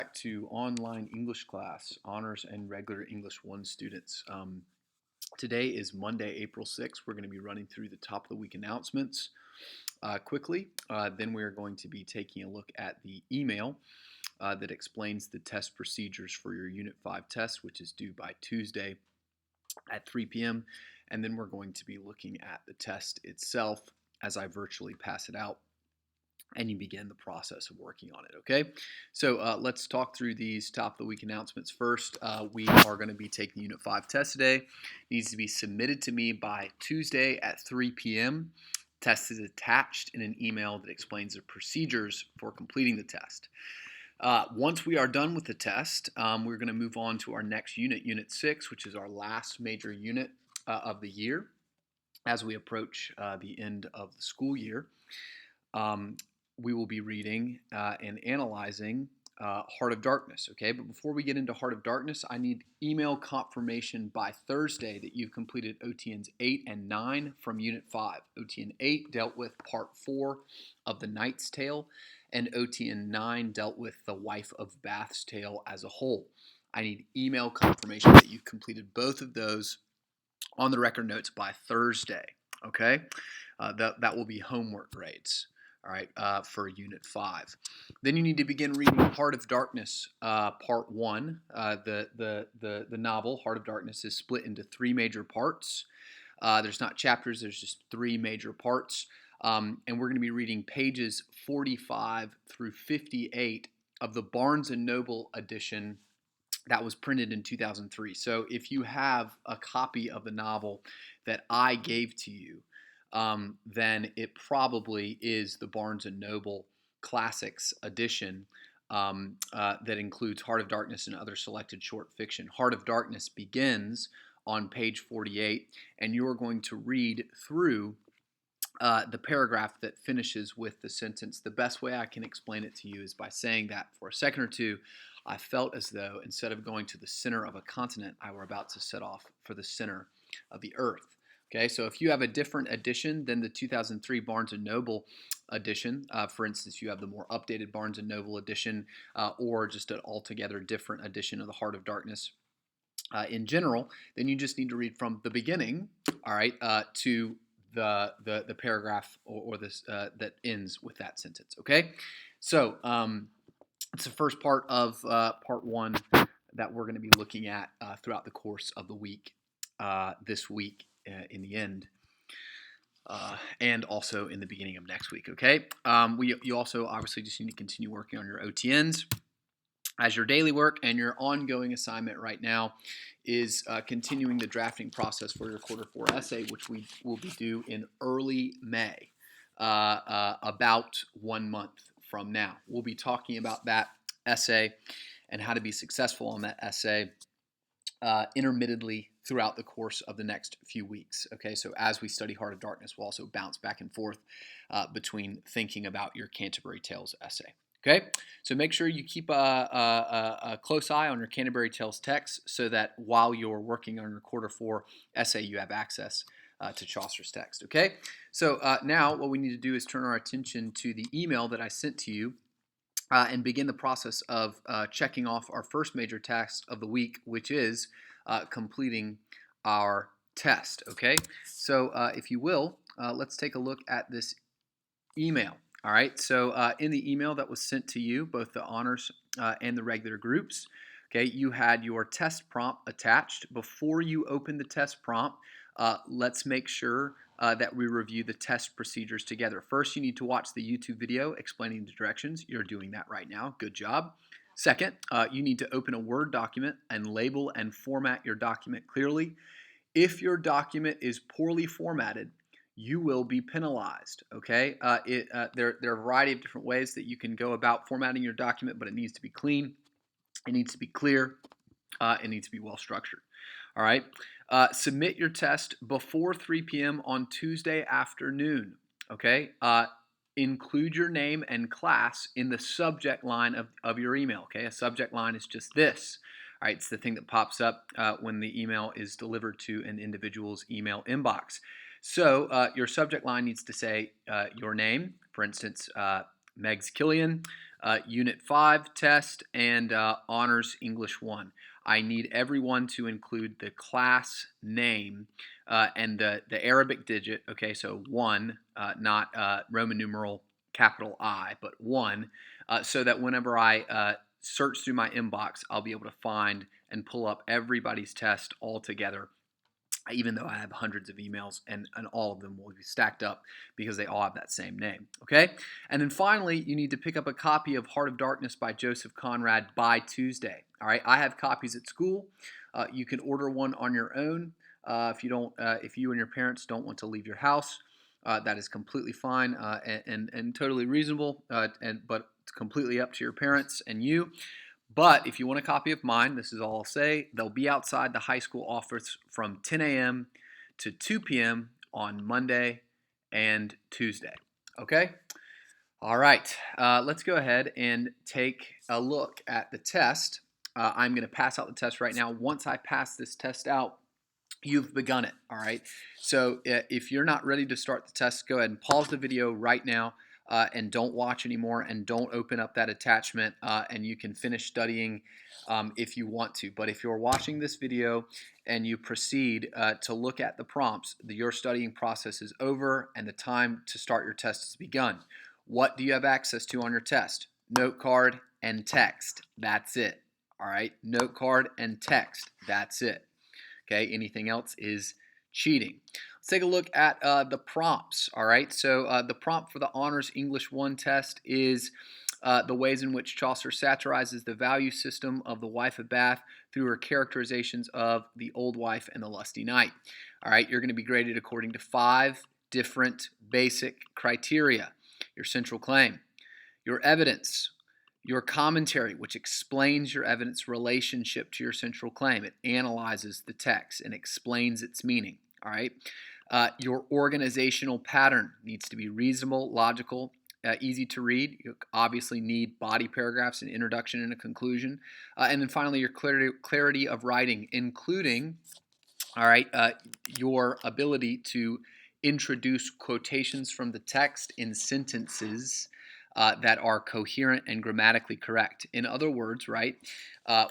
Back to online English class, honors and regular English 1 students. Today is Monday, April 6th. We're going to be running through the top of the week announcements quickly. Then we're going to be taking a look at the email that explains the test procedures for your Unit 5 test, which is due by Tuesday at 3 p.m. And then we're going to be looking at the test itself as I virtually pass it out and you begin the process of working on it, okay? So let's talk through these top of the week announcements first. We are going to be taking Unit 5 test today. It needs to be submitted to me by Tuesday at 3 p.m. Test is attached in an email that explains the procedures for completing the test. Once we are done with the test, we're going to move on to our next unit, Unit 6, which is our last major unit of the year as we approach the end of the school year. We will be reading and analyzing Heart of Darkness, okay? But before we get into Heart of Darkness, I need email confirmation by Thursday that you've completed OTNs 8 and 9 from Unit 5. OTN 8 dealt with Part 4 of The Knight's Tale, and OTN 9 dealt with The Wife of Bath's Tale as a whole. I need email confirmation that you've completed both of those on the record notes by Thursday, okay? That will be homework grades. All right, for Unit 5. Then you need to begin reading Heart of Darkness, Part 1. The novel, Heart of Darkness, is split into 3 major parts. There's not chapters, there's just 3 major parts. And we're going to be reading pages 45 through 58 of the Barnes & Noble edition that was printed in 2003. So if you have a copy of the novel that I gave to you, then it probably is the Barnes & Noble Classics edition that includes Heart of Darkness and other selected short fiction. Heart of Darkness begins on page 48, and you're going to read through the paragraph that finishes with the sentence. The best way I can explain it to you is by saying that for a second or two, I felt as though instead of going to the center of a continent, I were about to set off for the center of the earth. Okay, so if you have a different edition than the 2003 Barnes & Noble edition, for instance, you have the more updated Barnes & Noble edition or just an altogether different edition of the Heart of Darkness in general, then you just need to read from the beginning, all right, to the paragraph or this that ends with that sentence, okay? So it's the first part of Part 1 that we're going to be looking at throughout the course of the week, this week, in the end, and also in the beginning of next week, okay? You also obviously just need to continue working on your OTNs as your daily work, and your ongoing assignment right now is continuing the drafting process for your Quarter 4 essay, which we will be due in early May, about 1 month from now. We'll be talking about that essay and how to be successful on that essay intermittently throughout the course of the next few weeks. Okay, so as we study Heart of Darkness, we'll also bounce back and forth between thinking about your Canterbury Tales essay. Okay, so make sure you keep a close eye on your Canterbury Tales text so that while you're working on your Quarter 4 essay, you have access to Chaucer's text. Okay, so now what we need to do is turn our attention to the email that I sent to you and begin the process of checking off our first major task of the week, which is completing our test, okay? So if you will, let's take a look at this email, all right? So in the email that was sent to you, both the honors and the regular groups, okay, you had your test prompt attached. Before you open the test prompt, let's make sure that we review the test procedures together. First, you need to watch the YouTube video explaining the directions. You're doing that right now. Good job. Second, you need to open a Word document and label and format your document clearly. If your document is poorly formatted, you will be penalized, okay? There are a variety of different ways that you can go about formatting your document, but it needs to be clean, it needs to be clear, it needs to be well structured. All right. Submit your test before 3 p.m. on Tuesday afternoon. Okay. Include your name and class in the subject line of your email. Okay. A subject line is just this. All right. It's the thing that pops up when the email is delivered to an individual's email inbox. So your subject line needs to say your name, for instance, Megs Killian, Unit 5 test, and Honors English 1. I need everyone to include the class name and the Arabic digit, okay, so 1, not Roman numeral capital I, but 1, so that whenever I search through my inbox, I'll be able to find and pull up everybody's test all together, even though I have hundreds of emails, and all of them will be stacked up because they all have that same name, okay? And then finally, you need to pick up a copy of Heart of Darkness by Joseph Conrad by Tuesday, all right? I have copies at school. You can order one on your own if you and your parents don't want to leave your house. That is completely fine and totally reasonable, but it's completely up to your parents and you. But if you want a copy of mine, this is all I'll say. They'll be outside the high school office from 10 a.m. to 2 p.m. on Monday and Tuesday. Okay? All right. Let's go ahead and take a look at the test. I'm going to pass out the test right now. Once I pass this test out, you've begun it. All right. So if you're not ready to start the test, go ahead and pause the video right now. And don't watch anymore, and don't open up that attachment, and you can finish studying if you want to. But if you're watching this video and you proceed to look at the prompts, your studying process is over and the time to start your test has begun. What do you have access to on your test? Note card and text. That's it. All right, note card and text. That's it. Okay, anything else is cheating. Let's take a look at the prompts. All right, so the prompt for the Honors English 1 test is the ways in which Chaucer satirizes the value system of the wife of Bath through her characterizations of the old wife and the lusty knight. All right, you're going to be graded according to 5 different basic criteria. Your central claim, your evidence, your commentary, which explains your evidence relationship to your central claim. It analyzes the text and explains its meaning. All right. Your organizational pattern needs to be reasonable, logical, easy to read. You obviously need body paragraphs, an introduction and a conclusion. And then finally, your clarity of writing, including, all right, your ability to introduce quotations from the text in sentences that are coherent and grammatically correct. In other words, right,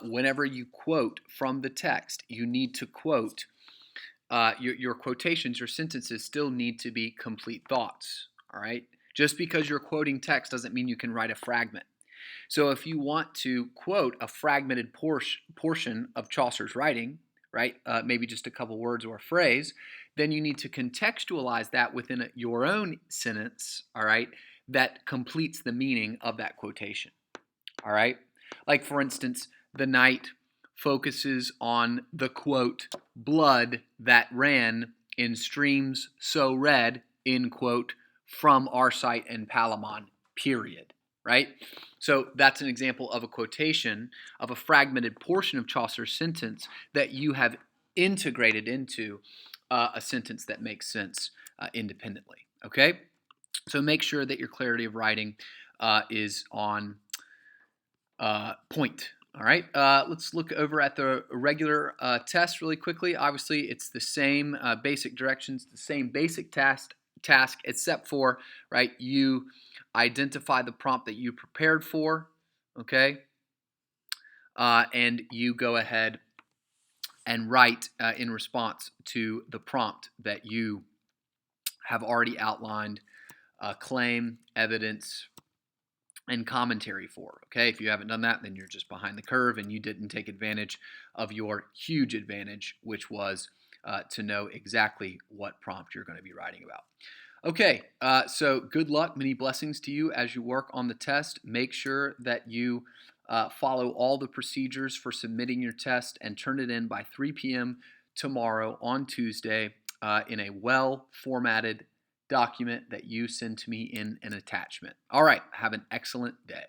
whenever you quote from the text, you need to quote your quotations, your sentences still need to be complete thoughts, all right? Just because you're quoting text doesn't mean you can write a fragment. So if you want to quote a fragmented portion of Chaucer's writing, right, maybe just a couple words or a phrase, then you need to contextualize that within your own sentence, all right, that completes the meaning of that quotation, all right? Like, for instance, the knight focuses on the, quote, blood that ran in streams so red, end quote, from Arcite and Palamon, period, right? So that's an example of a quotation of a fragmented portion of Chaucer's sentence that you have integrated into a sentence that makes sense independently, okay? So make sure that your clarity of writing is on point. All right, let's look over at the regular test really quickly. Obviously, it's the same basic directions, the same basic task, except for, right, you identify the prompt that you prepared for, okay, and you go ahead and write in response to the prompt that you have already outlined claim, evidence, and commentary for. Okay, if you haven't done that, then you're just behind the curve and you didn't take advantage of your huge advantage, which was to know exactly what prompt you're going to be writing about. Okay, so good luck, many blessings to you as you work on the test. Make sure that you follow all the procedures for submitting your test and turn it in by 3 p.m. tomorrow on Tuesday in a well-formatted document that you send to me in an attachment. All right, have an excellent day.